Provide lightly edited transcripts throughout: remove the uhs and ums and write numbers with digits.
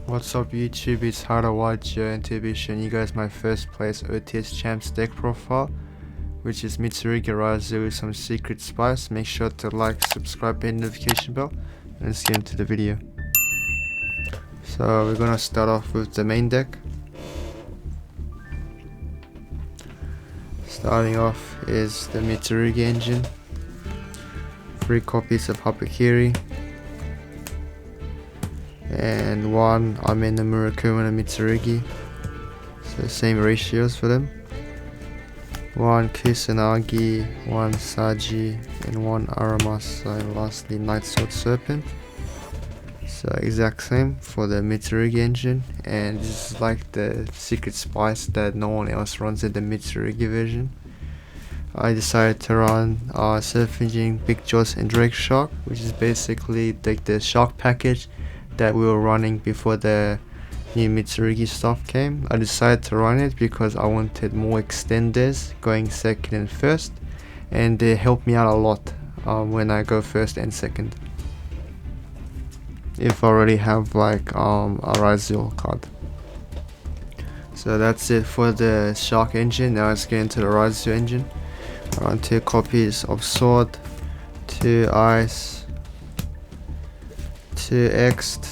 What's up YouTube, it's Ryzeal, and to be showing you guys my first place OTS Champs deck profile, which is Mitsurugi Ryzeal with some secret spice. Make sure to like, subscribe, and notification bell, and let's get into the video. So we're gonna start off with the main deck. Starting off is the Mitsurugi engine, 3 copies of Habakiri, and 1 Amen no Murakuma no Mitsurugi, so same ratios for them. 1 Kusanagi, 1 Saji, and 1 Aramasa, and lastly Night Sword Serpent. So exact same for the Mitsurugi engine, and this is like the secret spice that no one else runs in the Mitsurugi version. I decided to run Surf Engine, Big Jaws, and Drake Shark, which is basically like the shark package that we were running before the new Mitsurugi stuff came. I decided to run it because I wanted more extenders going second and first, and they help me out a lot when I go first and second, if I already have like a Ryzeal card. So that's it for the Shark engine. Now let's get into the Ryzeal engine. I run 2 copies of Sword, 2 Ice, 2 X'd,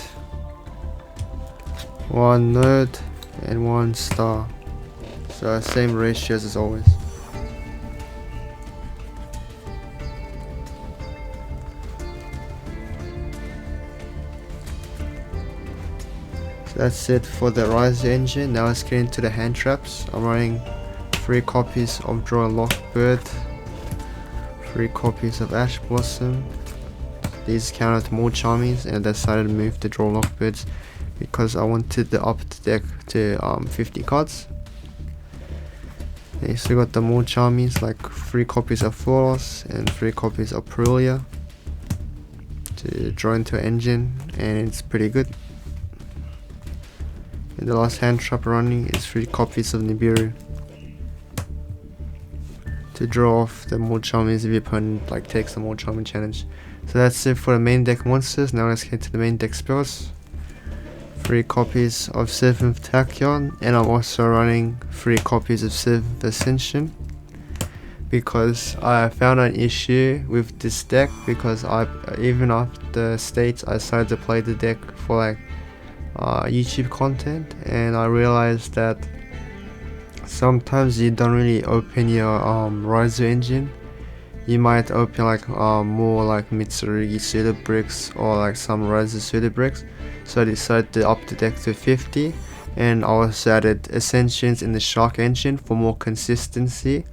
1 Nerd, and 1 Star. So same ratios as always. So that's it for the Ryzeal engine. Now let's get into the hand traps. I'm running 3 copies of Draw Lock Bird, 3 copies of Ash Blossom. These counted more Charmies, and I decided to move the Draw Lock Birds because I wanted the up deck to 50 cards. They still got the more Charmies, like 3 copies of Floros and 3 copies of Perulia to draw into an engine, and it's pretty good. And the last hand trap running is 3 copies of Nibiru to draw off the more Charmies if your opponent like takes the more Charming challenge. So that's it for the main deck monsters. Now let's get to the main deck spells. 3 copies of 7th Tachyon, and I'm also running 3 copies of 7th Ascension because I found an issue with this deck, because even after states I decided to play the deck for like YouTube content, and I realized that sometimes you don't really open your Ryzeal engine. You might open like more like Mitsurugi pseudo bricks or like some Ryzeal pseudo bricks. So I decided to up the deck to 50, and I also added Ascensions in the Shark engine for more consistency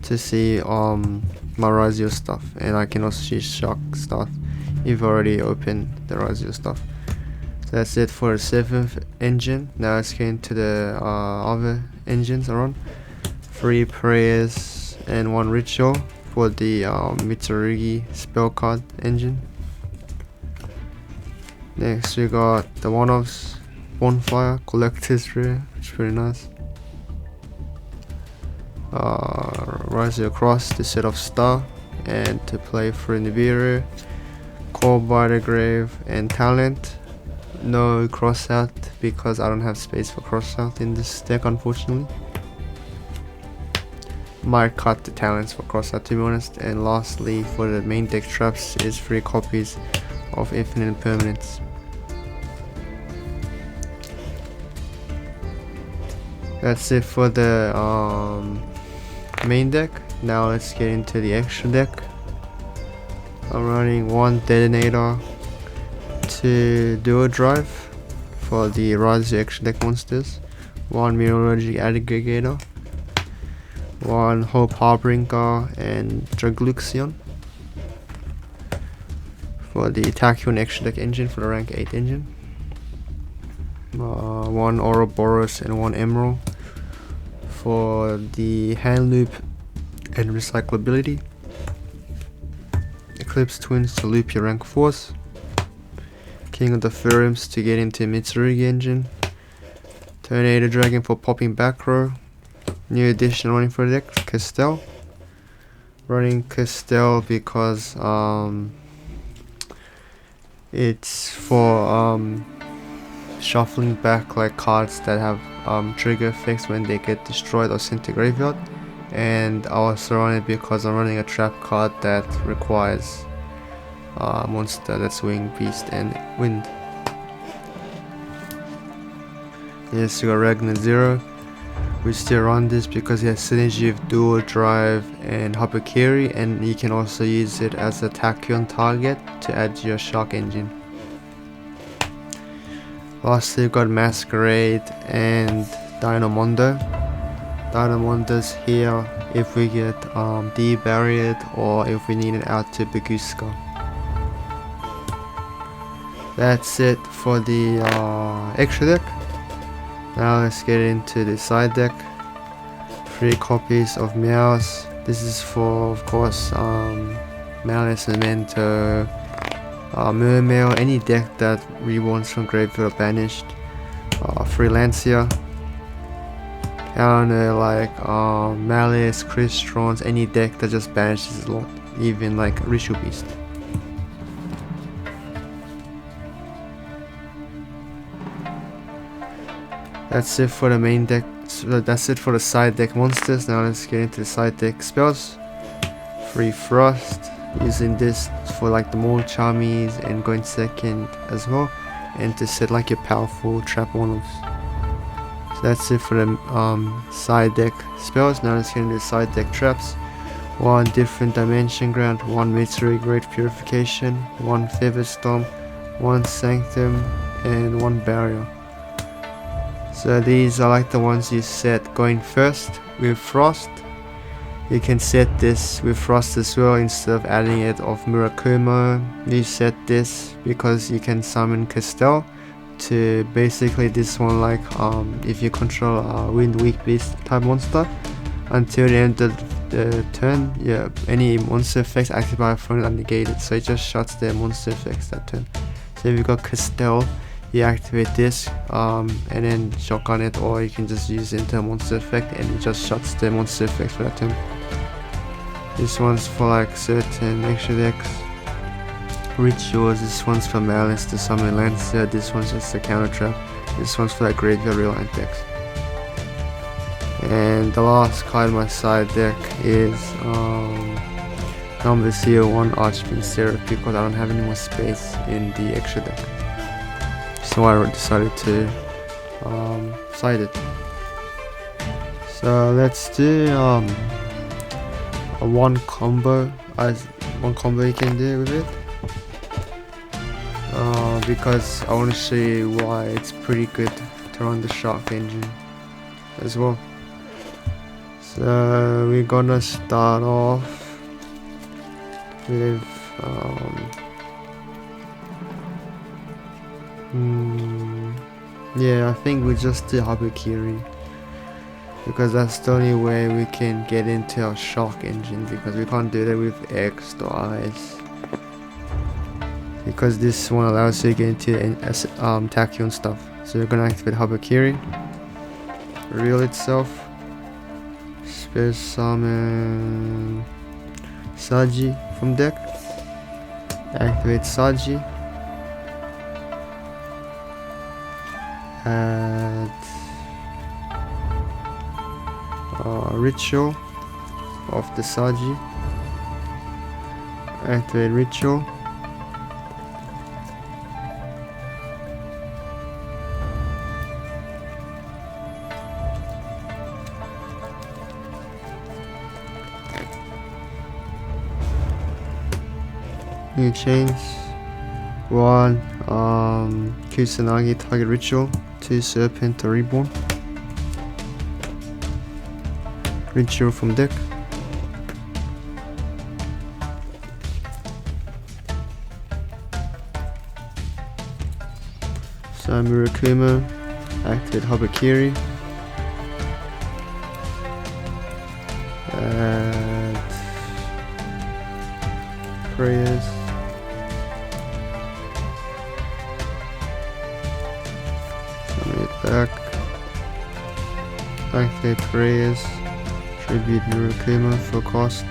to see my Ryzeal stuff, and I can also see Shark stuff if I already opened the Ryzeal stuff. So that's it for the 7th engine. Now let's get into the other engines I run. 3 prayers and 1 ritual for the Mitsurugi spell card engine. Next we got the one-offs, Bonfire, Collector's Rare, which is pretty nice. Ryzeal Cross to set off Star, and to play for Nibiru, Called by the Grave, and Talent. No cross out because I don't have space for cross out in this deck, unfortunately. Might cut the talents for cross out, to be honest. And lastly for the main deck traps is 3 copies of Infinite Permanence. That's it for the main deck. Now let's get into the extra deck. I'm running 1 Detonator, 2 Dual Drive for the Ryzeal extra deck monsters, 1 Meteorologic Aggregator, 1 Hope Harbinger, and Dragluxion for the Tachyon extra deck engine for the rank 8 engine, 1 Ouroboros and 1 Emerald for the hand loop and recyclability, Eclipse Twins to loop your rank 4s, King of the Pharaohs to get into Mitsurugi engine, Tornado Dragon for popping back row, new addition running for the deck, Castell. Running Castell because it's for shuffling back like cards that have trigger effects when they get destroyed or sent to graveyard. And I was surrounded because I'm running a trap card that requires a monster that's Wing, Beast, and Wind. Yes, you got Ragnar 0. We still run this because it has synergy with Dual Drive and Habakiri, and you can also use it as a Tachyon target to add to your Shark engine. Lastly, you got Masquerade and Dynamondo. Dynamondo's here if we get debarriered or if we need it out to Baguska. That's it for the extra deck. Now let's get into the side deck. 3 copies of Meows. This is for, of course, Malice, Memento, Mermail, any deck that reborns from graveyard or banished. Freelancia. Counter like Malice, Crystron, any deck that just banishes a lot, even like Ritual Beast. That's it for the main deck. So that's it for the side deck monsters. Now let's get into the side deck spells. Free Frost, using this for like the more Charmies and going second as well, and to set like your powerful trap one-offs. So that's it for the side deck spells. Now let's get into the side deck traps. 1 different dimension ground, 1 Mitsurugi Great Purification, 1 Feather Storm, 1 Sanctum, and 1 Barrier. So these are like the ones you set going first with Frost. You can set this with Frost as well instead of adding it of Murakumo. You set this because you can summon Castell to basically this one, like if you control a Wind, Weak Beast type monster, until the end of the turn, yeah, any monster effects active by opponent are negated, so it just shuts their monster effects that turn. So if you got Castell, you activate this and then shotgun it, or you can just use it into a monster effect and it just shuts the monster effects for that turn. This one's for like certain extra decks. Rituals, this one's for Malice to summon Lancer, this one's just a counter trap, this one's for like graveyard reliant decks. And the last card in my side deck is number 01 Archprince Therapy, because I don't have any more space in the extra deck. So I decided to side it. So let's do one combo you can do with it, because I want to show you why it's pretty good to run the Shark engine as well. So we're gonna start off with yeah, I think we just do Habakiri, because that's the only way we can get into our Shark engine, because we can't do that with X or Ice, because this one allows you to get into Tachyon stuff. So we're gonna activate Habakiri, reveal itself, Space Summon Saji from deck, activate Saji, add Ritual of the Saji, activate Ritual, new chains, 1 Kusanagi target Ritual, 2 Serpent to Reborn, Ritual from deck, Murakumo, activate Habakiri, add Prayers, summon it back, activate Prayers, tribute Murakumo for cost,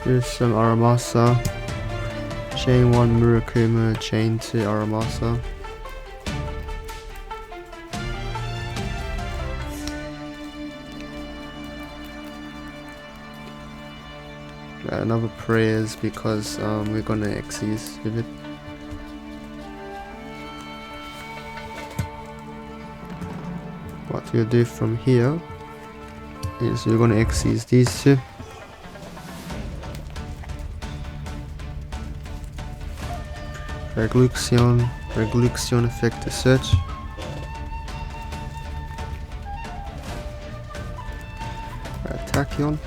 Here's some Aramasa. Chain 1 Murakuma, chain 2 Aramasa. Another prayers because we're gonna Xyz with it. What we'll do from here is we're gonna Xyz these two. Regluxion effect to search. Tachyon.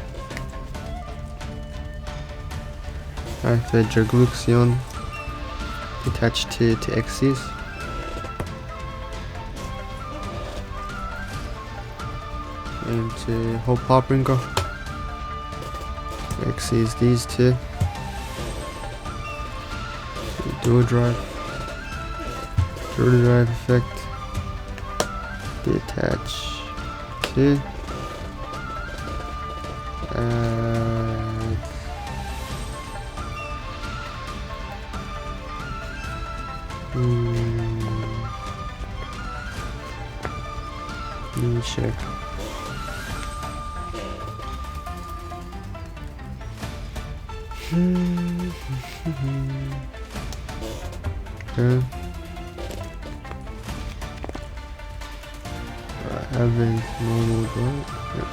Activate Regluxion. Detach to Xyz. And to hold Popbringer. Xyz these two. Dual drive effect, detach to let me check. Okay. I haven't normal drive. Yep.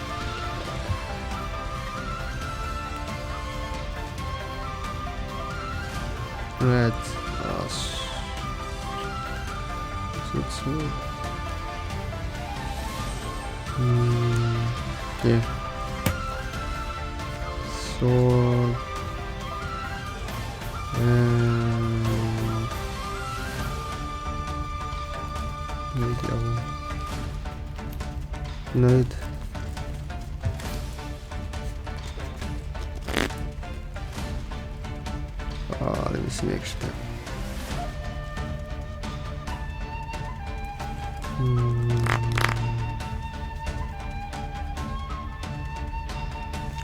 Red. Yeah. Sword. Node. Let me see extra.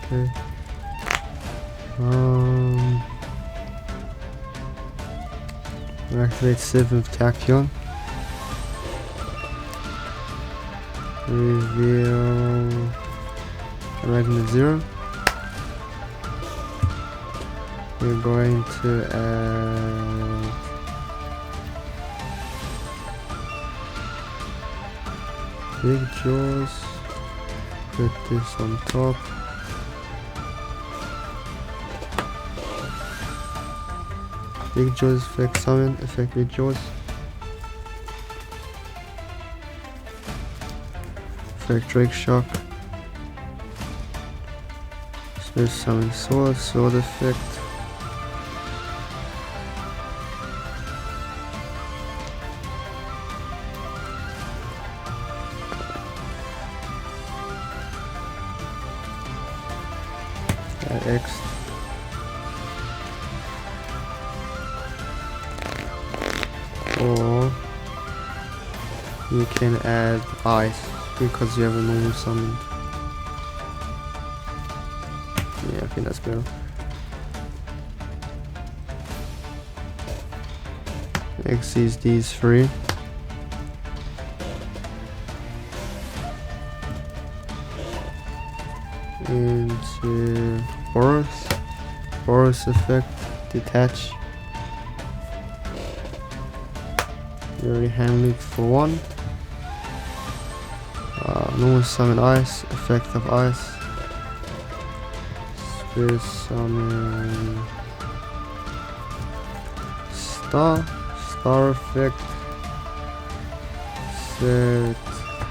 Okay. Activate 7th Tachyon. Reveal Magnet 0. We're going to add Big Jaws. Put this on top. Big Jaws effect summon, effect Big Jaws. Effect Drake Shock. Space summon sword effect. X. Or you can add ice because you have a normal summon. Yeah, I think that's better. Xyz these three. Into Boros effect, detach. We already handled it for one. Normal summon ice, effect of ice. Spirit summon star effect. Set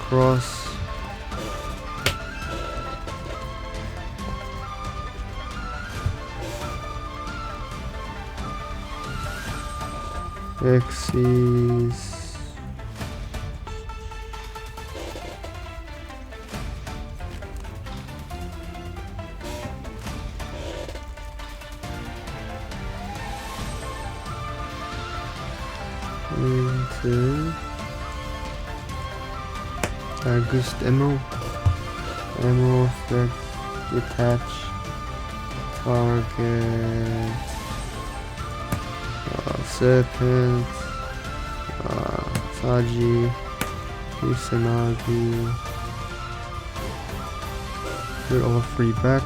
cross. Xyz. Into August Emerald effect, detach target, serpent, Saji, Kusanagi, put all three back.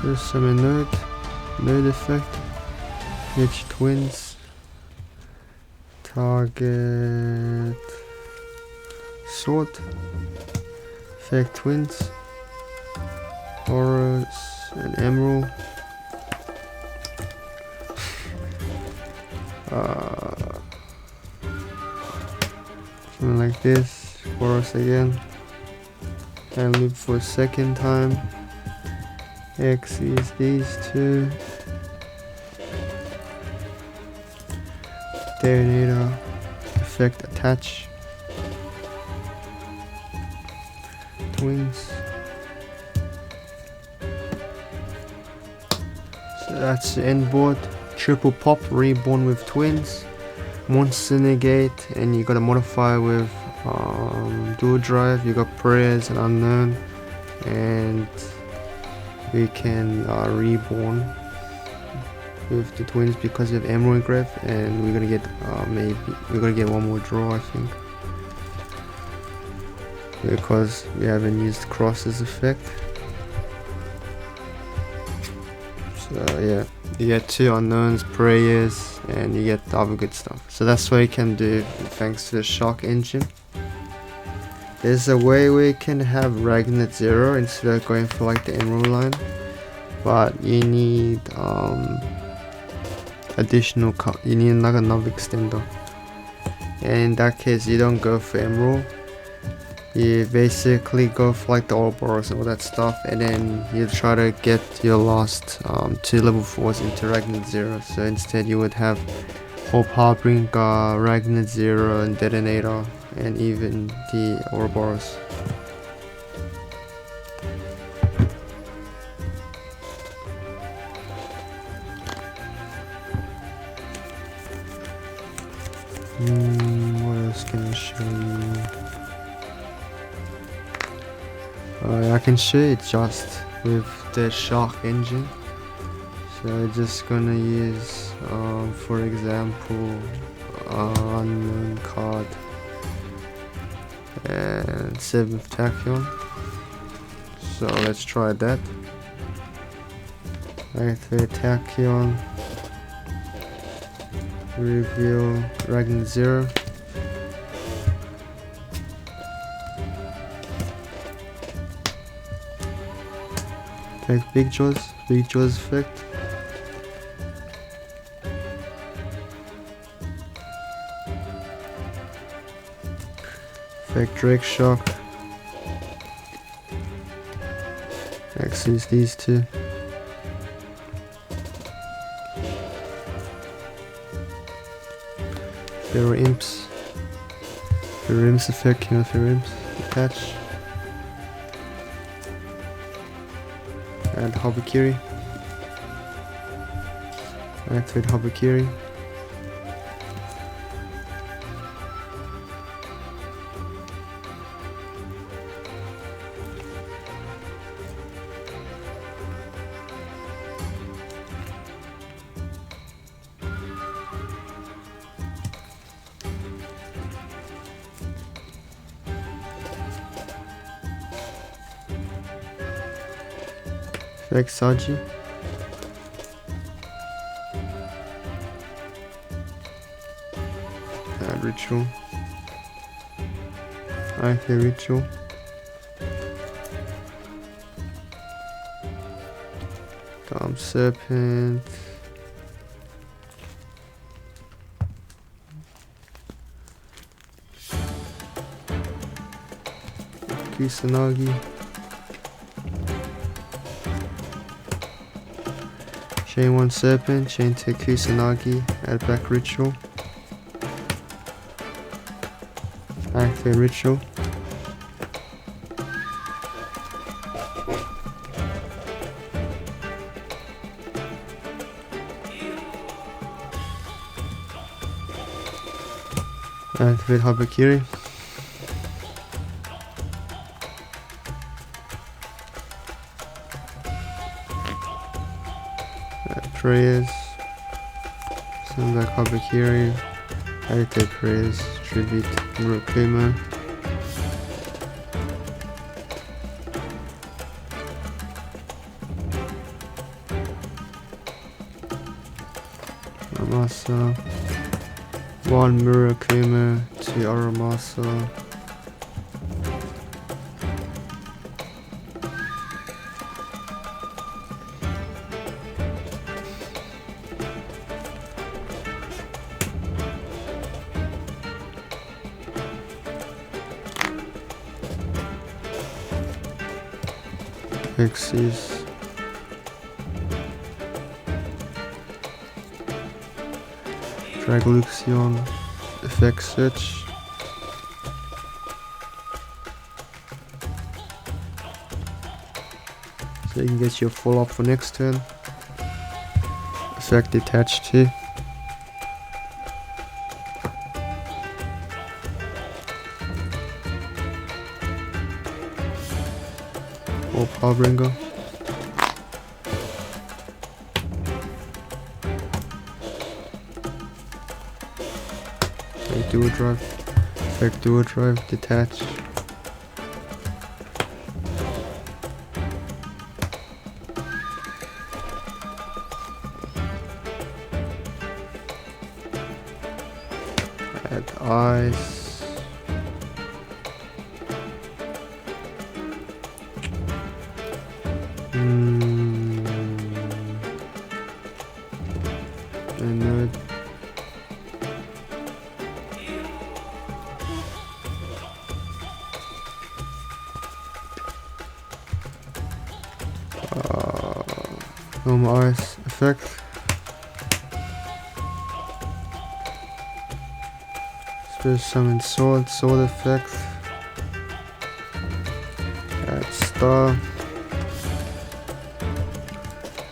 There's some node effect, H twins, target, sword, effect twins, auras, and emerald. Something like this, auras again, and loop for a second time. X is these two. Detonator, effect attach. Twins. So that's the end board. Triple pop, reborn with twins. Monster negate, and you got a modifier with dual drive. You got prayers and unknown, and we can reborn with the twins because of emerald graph, and we're gonna get one more draw, I think, because we haven't used crosses effect. So yeah, you get two unknowns, prayers, and you get the other good stuff. So that's what you can do thanks to the Shark engine. There's a way we can have Ragnar 0 instead of going for like the emerald line, but you need you need like another extender, and in that case you don't go for emerald, you basically go for like the Ouroboros and all that stuff, and then you try to get your last 2 level 4s into Ragnar 0. So instead you would have Hope Harbinger, Ragnar 0 and Detonator, and even the Ouroboros. What else can I show you? I can show you just with the Shark engine. So I'm just gonna use, for example, unknown card and 7th Tachyon. So let's try that. Activate Tachyon. Reveal Ragnar 0. Take Big Jaws effect. Effect Drake Shock. Next is these two. Feral Imps. Feral Imps effect, Feral Imps. Attach. And Habakiri. Activate Habakiri. Effect Saji. Add Ritual. Activate Ritual. Dump Serpent. Kusanagi. Chain 1 Serpent, chain 2 Kusanagi, add back Ritual. Activate Ritual. Activate Habakiri. Prayers. Send back Habakiri. Activate Prayers. Tribute Murakuma. Aramasa. 1 Murakuma, 2 Aramasa. Xyz. Dragluxion. Effect Search. So you can get your full up for next turn. Effect Detach too. Or Powerbringer. Dual Drive. Effect Dual Drive. Detach. Add Ice. And normal Ice effect. Spirit Summon Sword effect. Add Star.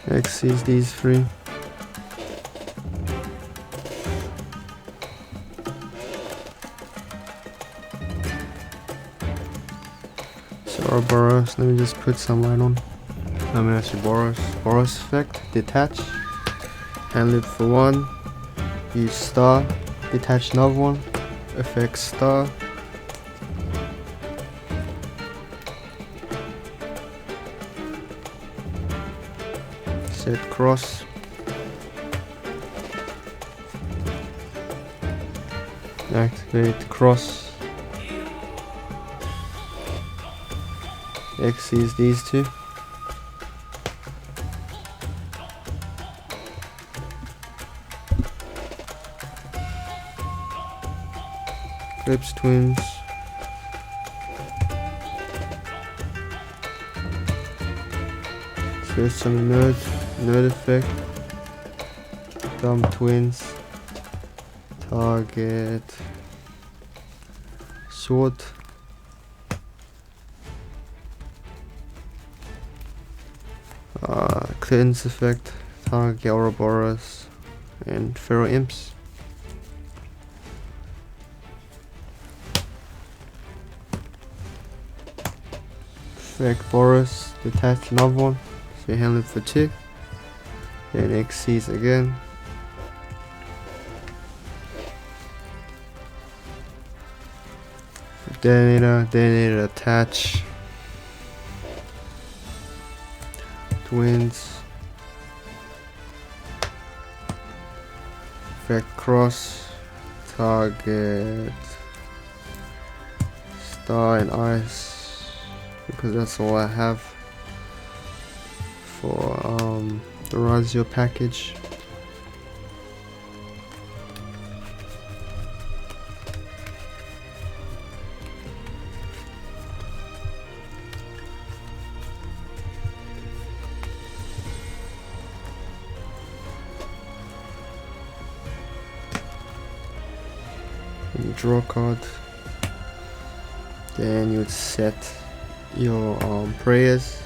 Xyz these 3. So Ouroboros, let me just put some light on. I'm gonna ask you Boros effect, detach, hand it for 1, use Star, detach another one, effect Star, set Cross, activate Cross, Xyz these 2. Eclipse Twins. There's some nerd effect. Dumb Twins. Target. Sword. Cleanse effect. Target Ouroboros and Pharaoh Imps. Effect Boros, detach another one, so you handle it for 2. Then Xyz again. Detonator attach. Twins. Effect Cross. Target. Star and Ice. Because that's all I have for the Ryzeal package. draw card. Then you set your prayers.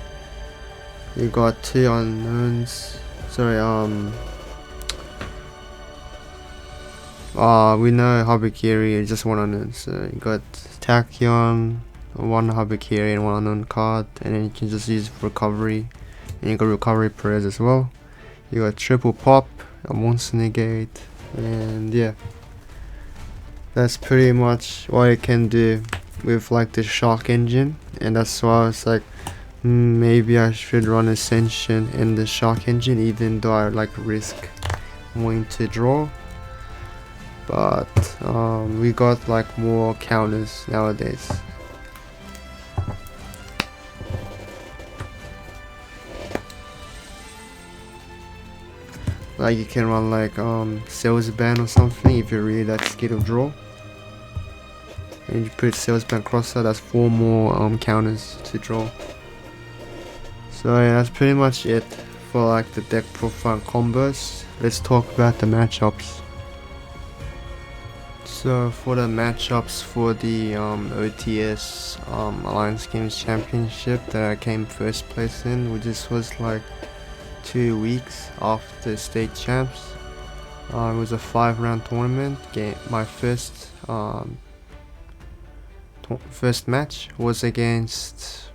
You got 2 unknowns. Sorry, we know Habakiri is just 1 unknown. So you got Tachyon, 1 Habakiri and 1 unknown card, and then you can just use recovery. And you got recovery prayers as well. You got triple pop, a monster negate, and yeah. That's pretty much what you can do with like the Shark engine, and that's why I was like, maybe I should run Ascension in the Shark engine, even though I like risk wanting to draw. But we got like more counters nowadays. Like you can run like sales ban or something if you're really that scared of draw. And you put sales ban crosser, that's 4 more counters to draw. So yeah, that's pretty much it for like the deck profile combos. Let's talk about the matchups. So for the matchups for the OTS ALIN Championship that I came first place in, which was like 2 weeks after state champs. It was a 5-round tournament game. My first match was against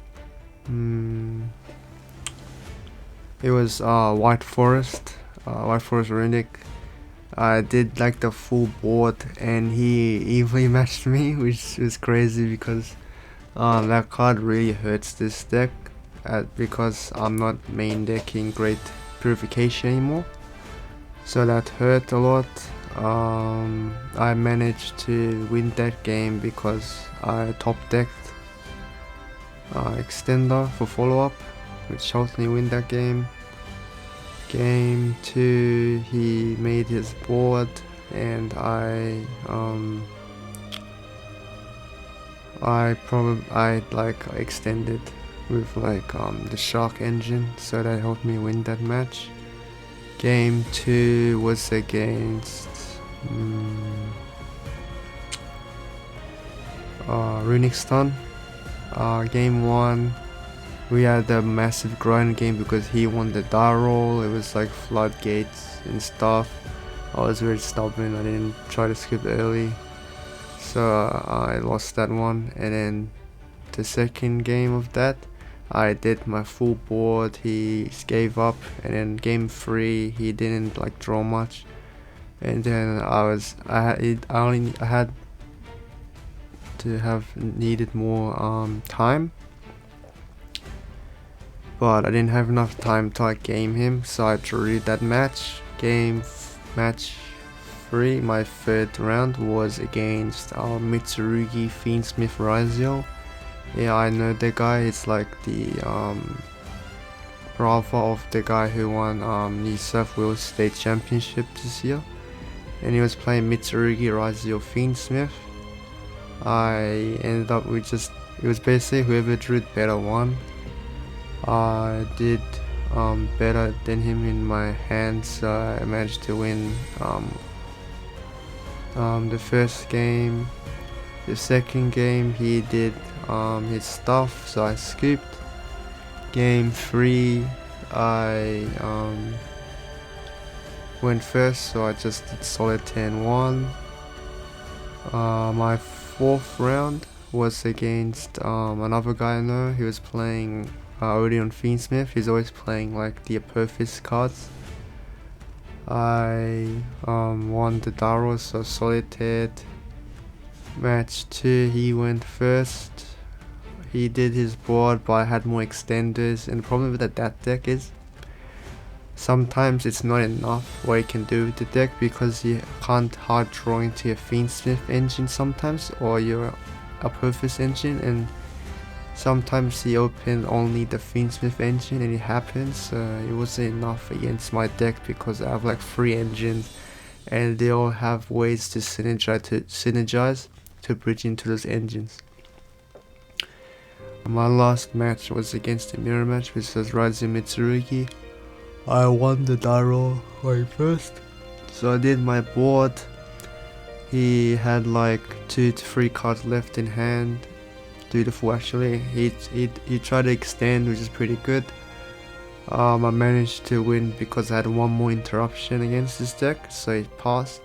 it was White Forest Runic. I did like the full board and he evenly matched me, which was crazy because that card really hurts this deck because I'm not main decking Great Purification anymore, so that hurt a lot. I managed to win that game because I top decked Extender for follow-up, which helped me win that game. Game 2, he made his board and I like extended with like the Shark engine, so that helped me win that match. Game 2 was against Runic Stun. Game 1 we had a massive grind game because he won the die roll. It was like floodgates and stuff. I was very stubborn, I didn't try to skip early, so I lost that one. And then the second game of that, I did my full board, he gave up, and then game 3 he didn't like draw much, and then I had to have needed more time, but I didn't have enough time to like game him, so I drew that match. Match 3, my 3rd round was against Mitsurugi Ryzeal. Yeah, I know the guy. It's like the brother of the guy who won New South Wales State Championship this year, and he was playing Mitsurugi Ryzeal. I ended up with it was basically whoever drew it better won. I did better than him in my hands, so I managed to win the first game. The second game he did his stuff, so I scooped. Game 3 I went first, so I just did solid 10-1. My 4th round was against another guy I know. He was playing Odeon Fiendsmith. He's always playing like the Apophis cards. I won the Daros, so solitaire. Match 2 he went first. He did his board, but I had more extenders, and the problem with that deck is sometimes it's not enough what you can do with the deck, because you can't hard draw into your Fiendsmith engine sometimes, or your Apophis engine, and sometimes he opened only the Fiendsmith engine and it happens. So it wasn't enough against my deck because I have like 3 engines and they all have ways to synergize to bridge into those engines. My last match was against a mirror match, which was Ryzeal Mitsurugi. I won the die roll first, so I did my board. He had like 2 to 3 cards left in hand. 2 to 4 actually. He tried to extend, which is pretty good. I managed to win because I had one more interruption against this deck, so he passed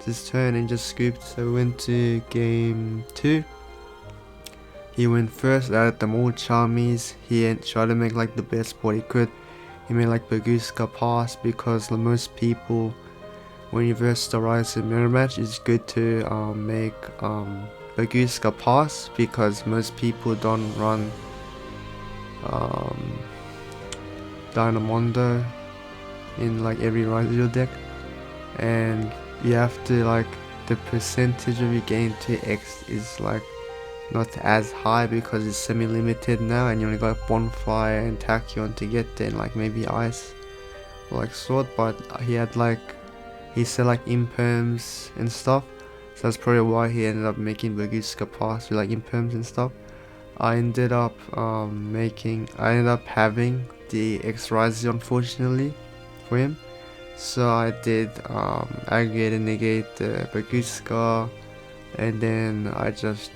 this turn and just scooped. So we went to game 2. He went first, added them all charmies. He tried to make like the best board he could. He made like Baguska pass because most people, when you verse the Ryzeal mirror match, it's good to make Baguska pass because most people don't run Dynamondo in like every Ryzeal deck, and you have to like the percentage of your gain to X is like not as high because it's semi-limited now, and you only got Bonfire and Tachyon to get there, and like maybe Ice or like Sword. But he had like, he said like imperms and stuff, so that's probably why he ended up making Baguska pass with like imperms and stuff. I ended up having the X Ryzeal unfortunately for him, so I did aggregate and negate the Baguska, and then I just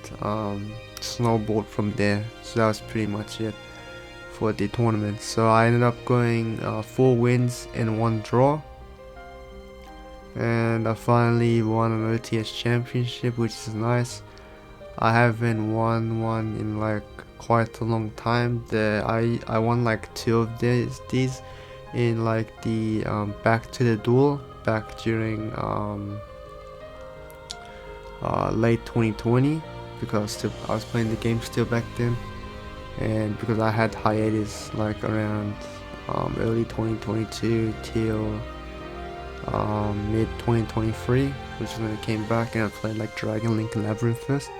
snowballed from there. So that was pretty much it for the tournament. So I ended up going 4 wins and 1 draw, and I finally won an OTS Championship, which is nice. I haven't won one in like quite a long time. I won like 2 of these in like the Back to the Duel back during late 2020, because I was playing the game still back then, and because I had hiatus like around early 2022 till mid 2023, which is when I came back and I played like Dragon Link and Labyrinth first.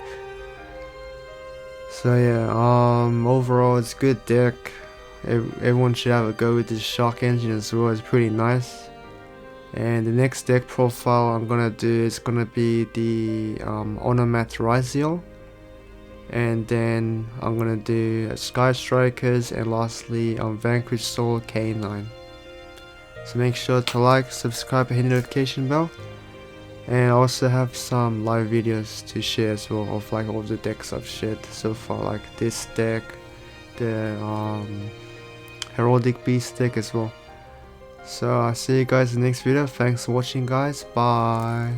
So yeah, overall it's a good deck. Everyone should have a go with this Shark engine as well. It's pretty nice. And the next deck profile I'm gonna do is gonna be the Onomat Ryzeal, and then I'm gonna do Sky Strikers, and lastly Vanquish Soul K9. So make sure to like, subscribe, and hit the notification bell. And I also have some live videos to share as well of like all of the decks I've shared so far, like this deck, the Heraldic Beast deck as well. So I'll see you guys in the next video. Thanks for watching guys, bye.